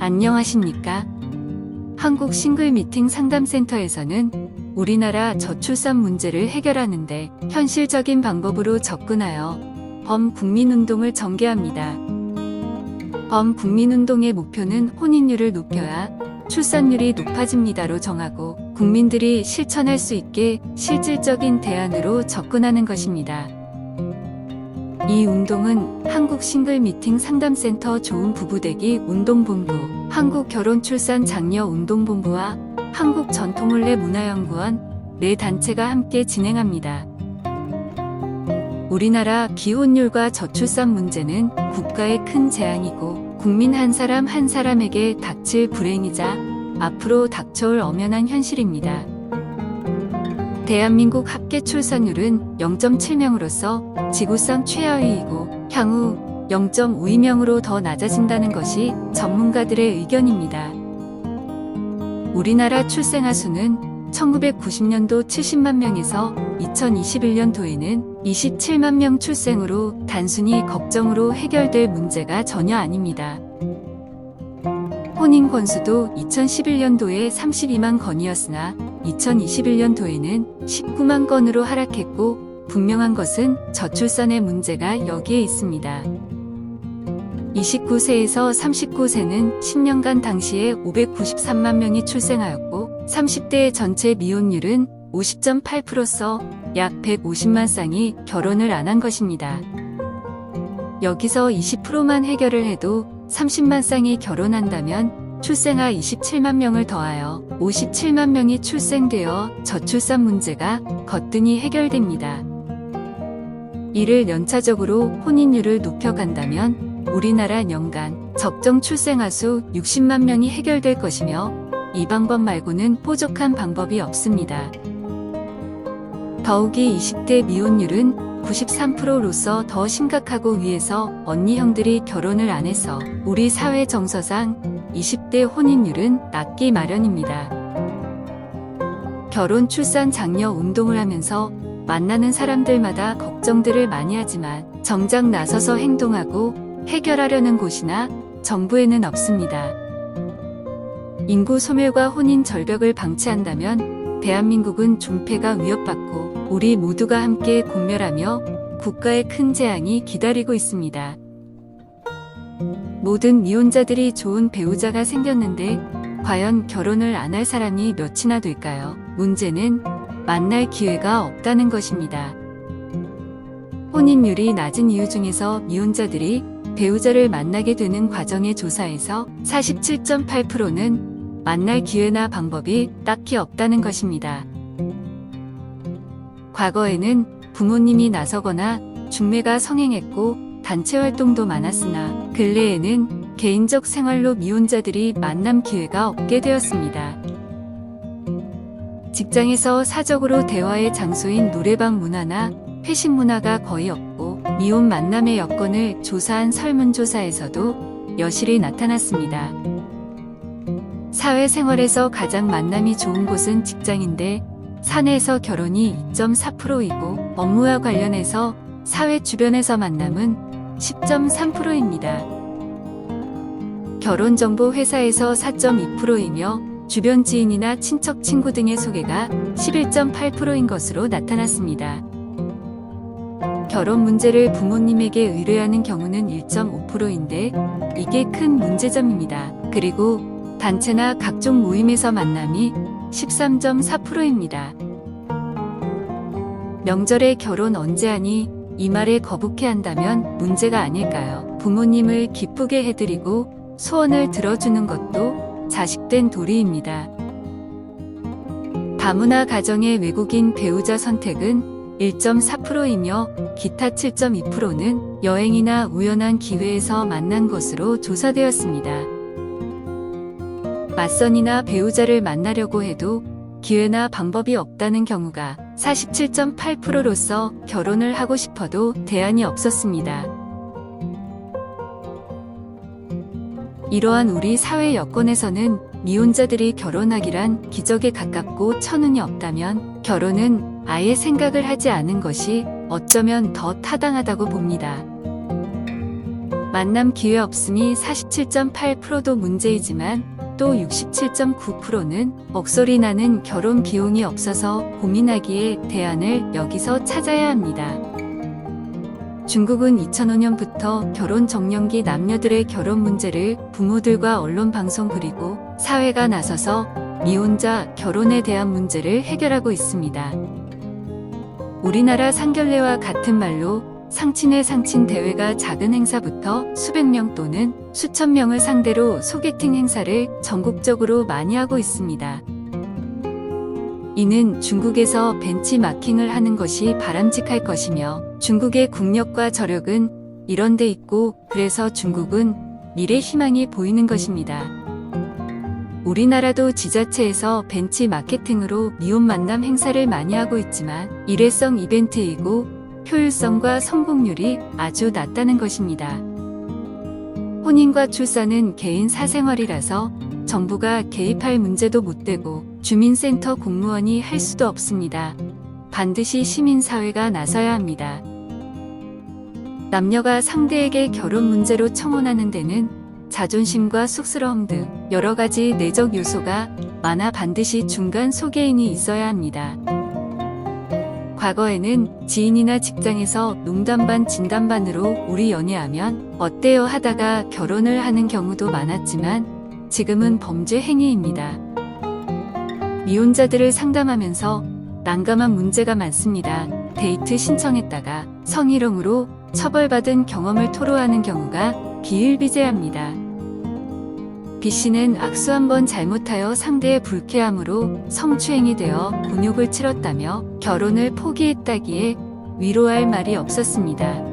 안녕하십니까? 한국 싱글 미팅 상담센터에서는 우리나라 저출산 문제를 해결하는데 현실적인 방법으로 접근하여 범국민운동을 전개합니다. 범국민운동의 목표는 혼인율을 높여야 출산율이 높아집니다로 정하고 국민들이 실천할 수 있게 실질적인 대안으로 접근하는 것입니다. 이 운동은 한국 싱글 미팅 상담센터 좋은 부부되기 운동본부, 한국 결혼출산 장려 운동본부와 한국 전통혼례 문화연구원 네 단체가 함께 진행합니다. 우리나라 기혼율과 저출산 문제는 국가의 큰 재앙이고 국민 한 사람 한 사람에게 닥칠 불행이자 앞으로 닥쳐올 엄연한 현실입니다. 대한민국 합계 출산율은 0.7명으로서 지구상 최하위이고 향후 0.52명으로 더 낮아진다는 것이 전문가들의 의견입니다. 우리나라 출생아 수는 1990년도 70만 명에서 2021년도에는 27만 명 출생으로 단순히 걱정으로 해결될 문제가 전혀 아닙니다. 혼인 건수도 2011년도에 32만 건이었으나 2021년도에는 19만 건으로 하락했고 분명한 것은 저출산의 문제가 여기에 있습니다. 29세에서 39세는 10년간 당시에 593만 명이 출생하였고 30대의 전체 미혼율은 50.8%서 약 150만 쌍이 결혼을 안 한 것입니다. 여기서 20%만 해결을 해도 30만 쌍이 결혼한다면 출생아 27만 명을 더하여 57만 명이 출생되어 저출산 문제가 거뜬히 해결됩니다. 이를 연차적으로 혼인율을 높여간다면 우리나라 연간 적정 출생아 수 60만 명이 해결될 것이며 이 방법 말고는 뾰족한 방법이 없습니다. 더욱이 20대 미혼율은 93%로서 더 심각하고 위에서 언니 형들이 결혼을 안 해서 우리 사회 정서상 20대 혼인율은 낮기 마련입니다. 결혼 출산 장려 운동을 하면서 만나는 사람들마다 걱정들을 많이 하지만 정작 나서서 행동하고 해결하려는 곳이나 정부에는 없습니다. 인구 소멸과 혼인 절벽을 방치한다면 대한민국은 존폐가 위협받고 우리 모두가 함께 공멸하며 국가의 큰 재앙이 기다리고 있습니다. 모든 미혼자들이 좋은 배우자가 생겼는데 과연 결혼을 안 할 사람이 몇이나 될까요? 문제는 만날 기회가 없다는 것입니다. 혼인율이 낮은 이유 중에서 미혼자들이 배우자를 만나게 되는 과정의 조사에서 47.8%는 만날 기회나 방법이 딱히 없다는 것입니다. 과거에는 부모님이 나서거나 중매가 성행했고 단체 활동도 많았으나 근래에는 개인적 생활로 미혼자들이 만남 기회가 없게 되었습니다. 직장에서 사적으로 대화의 장소인 노래방 문화나 회식 문화가 거의 없고 미혼 만남의 여건을 조사한 설문조사에서도 여실히 나타났습니다. 사회생활에서 가장 만남이 좋은 곳은 직장인데 사내에서 결혼이 2.4%이고 업무와 관련해서 사회 주변에서 만남은 10.3%입니다. 결혼정보 회사에서 4.2%이며 주변 지인이나 친척 친구 등의 소개가 11.8%인 것으로 나타났습니다. 결혼 문제를 부모님에게 의뢰하는 경우는 1.5%인데 이게 큰 문제점입니다. 그리고 단체나 각종 모임에서 만남이 13.4%입니다. 명절에 결혼 언제 하니? 이 말에 거북해 한다면 문제가 아닐까요? 부모님을 기쁘게 해드리고 소원을 들어주는 것도 자식된 도리입니다. 다문화 가정의 외국인 배우자 선택은 1.4%이며 기타 7.2%는 여행이나 우연한 기회에서 만난 것으로 조사되었습니다. 맞선이나 배우자를 만나려고 해도 기회나 방법이 없다는 경우가 47.8%로서 결혼을 하고 싶어도 대안이 없었습니다. 이러한 우리 사회 여건에서는 미혼자들이 결혼하기란 기적에 가깝고 천운이 없다면 결혼은 아예 생각을 하지 않은 것이 어쩌면 더 타당하다고 봅니다. 만남 기회 없음이 47.8%도 문제이지만 또 67.9%는 억소리 나는 결혼 비용이 없어서 고민하기에 대안을 여기서 찾아야 합니다. 중국은 2005년부터 결혼 적령기 남녀들의 결혼 문제를 부모들과 언론 방송 그리고 사회가 나서서 미혼자 결혼에 대한 문제를 해결하고 있습니다. 우리나라 상견례와 같은 말로 상친의 상친 대회가 작은 행사부터 수백 명 또는 수천 명을 상대로 소개팅 행사를 전국적으로 많이 하고 있습니다. 이는 중국에서 벤치마킹을 하는 것이 바람직할 것이며 중국의 국력과 저력은 이런 데 있고 그래서 중국은 미래 희망이 보이는 것입니다. 우리나라도 지자체에서 벤치 마케팅으로 미혼 만남 행사를 많이 하고 있지만 일회성 이벤트이고 효율성과 성공률이 아주 낮다는 것입니다. 혼인과 출산은 개인 사생활이라서 정부가 개입할 문제도 못 되고 주민센터 공무원이 할 수도 없습니다. 반드시 시민사회가 나서야 합니다. 남녀가 상대에게 결혼 문제로 청혼하는 데는 자존심과 쑥스러움 등 여러 가지 내적 요소가 많아 반드시 중간 소개인이 있어야 합니다. 과거에는 지인이나 직장에서 농담 반 진담 반으로 우리 연애하면 어때요 하다가 결혼을 하는 경우도 많았지만 지금은 범죄 행위입니다. 미혼자들을 상담하면서 난감한 문제가 많습니다. 데이트 신청했다가 성희롱으로 처벌받은 경험을 토로하는 경우가 비일비재합니다. B씨는 악수 한번 잘못하여 상대의 불쾌함으로 성추행이 되어 곤욕을 치렀다며 결혼을 포기했다기에 위로할 말이 없었습니다.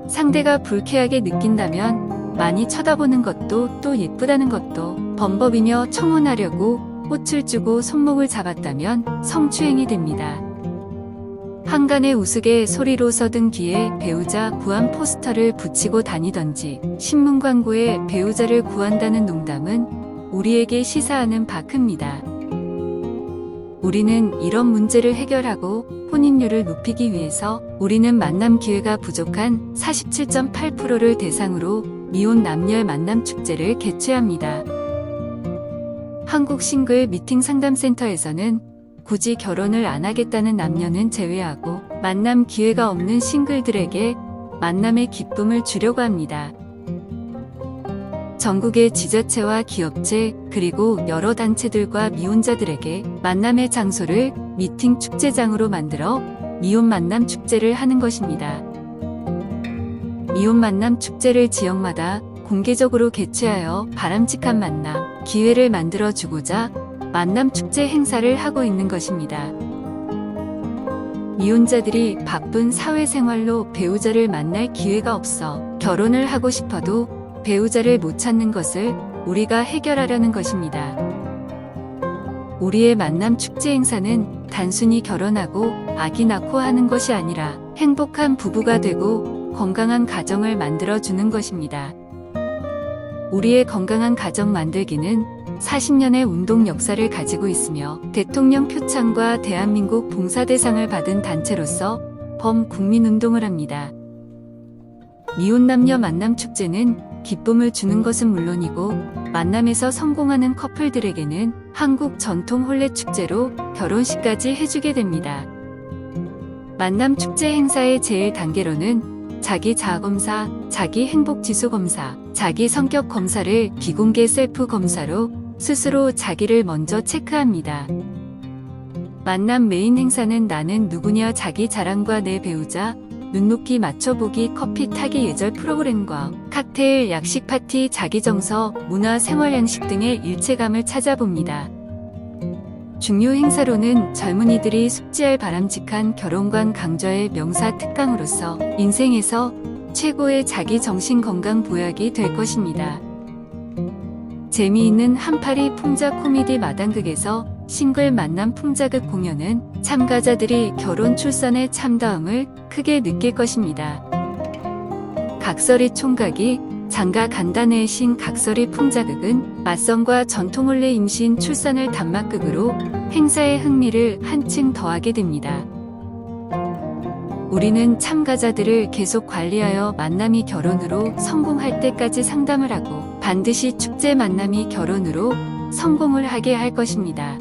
상대가 불쾌하게 느낀다면 많이 쳐다보는 것도 또 예쁘다는 것도 범법이며 청혼하려고 꽃을 주고 손목을 잡았다면 성추행이 됩니다. 한간의 우스개 소리로 서든 뒤에 배우자 구한 포스터를 붙이고 다니던지 신문 광고에 배우자를 구한다는 농담은 우리에게 시사하는 바 큽니다. 우리는 이런 문제를 해결하고 혼인율을 높이기 위해서 우리는 만남 기회가 부족한 47.8%를 대상으로 미혼 남녀의 만남 축제를 개최합니다. 한국 싱글 미팅 상담센터에서는 굳이 결혼을 안 하겠다는 남녀는 제외하고 만남 기회가 없는 싱글들에게 만남의 기쁨을 주려고 합니다. 전국의 지자체와 기업체 그리고 여러 단체들과 미혼자들에게 만남의 장소를 미팅 축제장으로 만들어 미혼 만남 축제를 하는 것입니다. 미혼 만남 축제를 지역마다 공개적으로 개최하여 바람직한 만남 기회를 만들어 주고자 만남 축제 행사를 하고 있는 것입니다. 미혼자들이 바쁜 사회생활로 배우자를 만날 기회가 없어 결혼을 하고 싶어도 배우자를 못 찾는 것을 우리가 해결하려는 것입니다. 우리의 만남 축제 행사는 단순히 결혼하고 아기 낳고 하는 것이 아니라 행복한 부부가 되고 건강한 가정을 만들어 주는 것입니다. 우리의 건강한 가정 만들기는 40년의 운동 역사를 가지고 있으며 대통령 표창과 대한민국 봉사대상을 받은 단체로서 범국민운동을 합니다. 미혼남녀 만남축제는 기쁨을 주는 것은 물론이고 만남에서 성공하는 커플들에게는 한국 전통 혼례축제로 결혼식까지 해주게 됩니다. 만남축제 행사의 제일 단계로는 자기 자아검사, 자기 행복지수검사, 자기 성격검사를 비공개 셀프 검사로 스스로 자기를 먼저 체크합니다. 만남 메인 행사는 나는 누구냐 자기 자랑과 내 배우자, 눈높이 맞춰보기 커피 타기 예절 프로그램과 칵테일 약식 파티 자기 정서, 문화 생활 양식 등의 일체감을 찾아봅니다. 중요 행사로는 젊은이들이 숙지할 바람직한 결혼관 강좌의 명사 특강으로서 인생에서 최고의 자기 정신 건강 보약이 될 것입니다. 재미있는 한파리 풍자 코미디 마당극에서 싱글 만남 풍자극 공연은 참가자들이 결혼 출산의 참다움을 크게 느낄 것입니다. 각설이 총각이 장가 간다네의 신 각설이 풍자극은 맞선과 전통혼례 임신 출산을 단막극으로 행사의 흥미를 한층 더하게 됩니다. 우리는 참가자들을 계속 관리하여 만남이 결혼으로 성공할 때까지 상담을 하고 반드시 축제 만남이 결혼으로 성공을 하게 할 것입니다.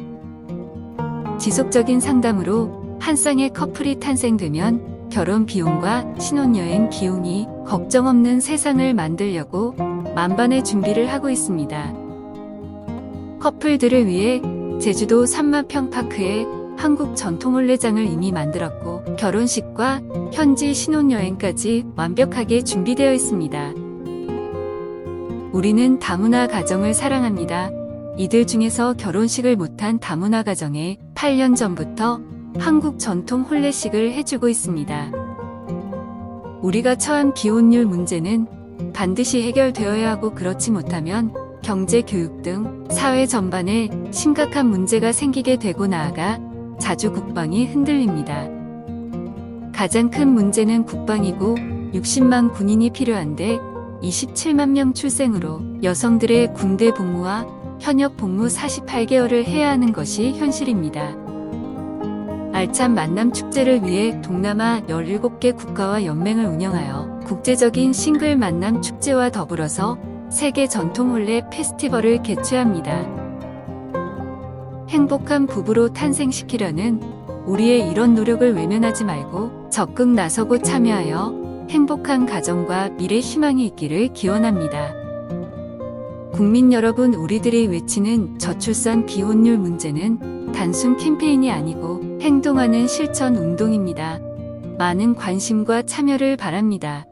지속적인 상담으로 한 쌍의 커플이 탄생되면 결혼 비용과 신혼여행 비용이 걱정 없는 세상을 만들려고 만반의 준비를 하고 있습니다. 커플들을 위해 제주도 삼마평파크에 한국 전통혼례장을 이미 만들었고 결혼식과 현지 신혼여행까지 완벽하게 준비되어 있습니다. 우리는 다문화 가정을 사랑합니다. 이들 중에서 결혼식을 못한 다문화 가정에 8년 전부터 한국 전통 혼례식을 해주고 있습니다. 우리가 처한 비혼율 문제는 반드시 해결되어야 하고 그렇지 못하면 경제, 교육 등 사회 전반에 심각한 문제가 생기게 되고 나아가 자주 국방이 흔들립니다. 가장 큰 문제는 국방이고 60만 군인이 필요한데 27만 명 출생으로 여성들의 군대 복무와 현역 복무 48개월을 해야 하는 것이 현실입니다. 알찬 만남 축제를 위해 동남아 17개 국가와 연맹을 운영하여 국제적인 싱글 만남 축제와 더불어서 세계 전통혼례 페스티벌을 개최합니다. 행복한 부부로 탄생시키려는 우리의 이런 노력을 외면하지 말고 적극 나서고 참여하여 행복한 가정과 미래 희망이 있기를 기원합니다. 국민 여러분, 우리들이 외치는 저출산 비혼율 문제는 단순 캠페인이 아니고 행동하는 실천 운동입니다. 많은 관심과 참여를 바랍니다.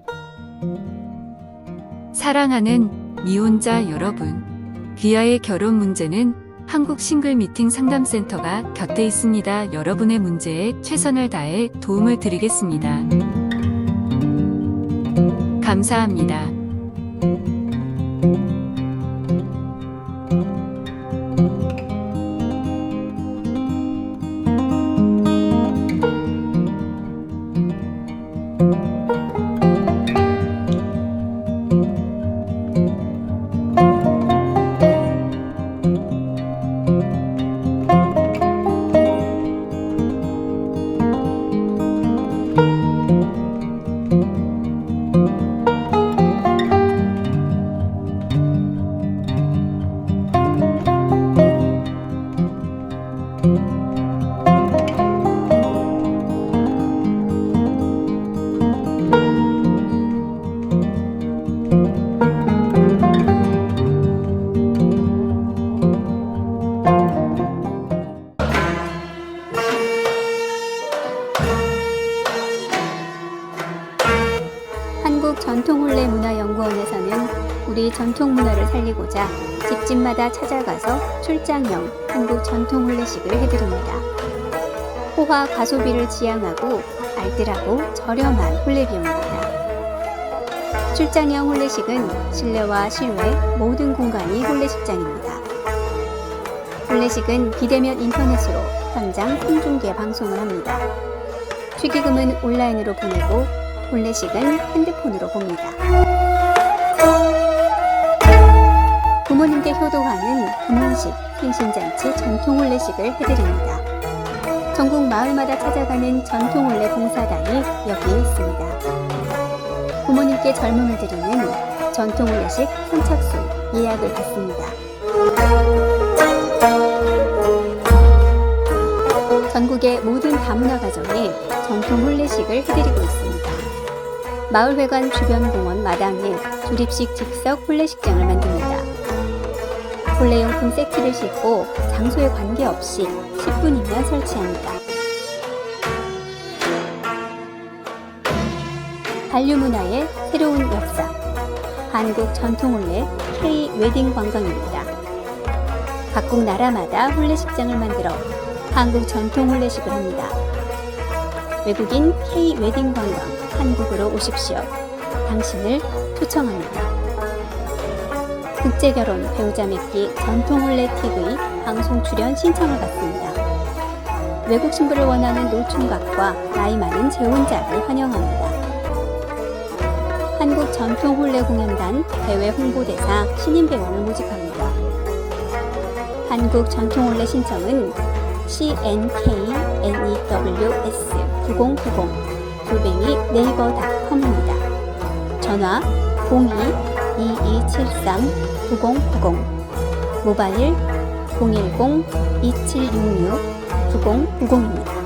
사랑하는 미혼자 여러분, 귀하의 결혼 문제는 한국 싱글 미팅 상담센터가 곁에 있습니다. 여러분의 문제에 최선을 다해 도움을 드리겠습니다. 감사합니다. 한국전통혼례문화연구원에서는 우리 전통문화를 살리고자 집집마다 찾아가서 출장형 한국전통혼례식을 해드립니다. 호화 과소비를 지향하고 알뜰하고 저렴한 혼례비용입니다. 출장형 혼례식은 실내와 실외 모든 공간이 혼례식장입니다. 혼례식은 비대면 인터넷으로 현장 생중계 방송을 합니다. 축의금은 온라인으로 보내고 혼례식은 핸드폰으로 봅니다. 부모님께 효도하는 금혼식, 생신잔치, 전통혼례식을 해드립니다. 전국 마을마다 찾아가는 전통혼례 봉사단이 여기에 있습니다. 부모님께 젊음을 드리는 전통혼례식 선착순 예약을 받습니다. 전국의 모든 다문화 가정에 전통혼례식을 해드리고 있습니다. 마을회관 주변 공원 마당에 조립식 즉석 혼례식장을 만듭니다. 혼례용품 세트를 싣고 장소에 관계없이 10분이면 설치합니다. 한류문화의 새로운 역사, 한국 전통혼례 K-웨딩 관광입니다. 각국 나라마다 혼례식장을 만들어 한국 전통혼례식을 합니다. 외국인 K-웨딩 관광 한국으로 오십시오. 당신을 초청합니다. 국제결혼 배우자 맺기 전통혼례 TV 방송 출연 신청을 받습니다. 외국 신부를 원하는 노총각과 나이 많은 재혼자를 환영합니다. 한국 전통혼례 공연단 대외 홍보대사 신인 배우를 모집합니다. 한국 전통혼례 신청은 CNKNEWS 9090 네이버닷컴입니다. 전화 02-2273-9090, 모바일 010-2766-9090입니다.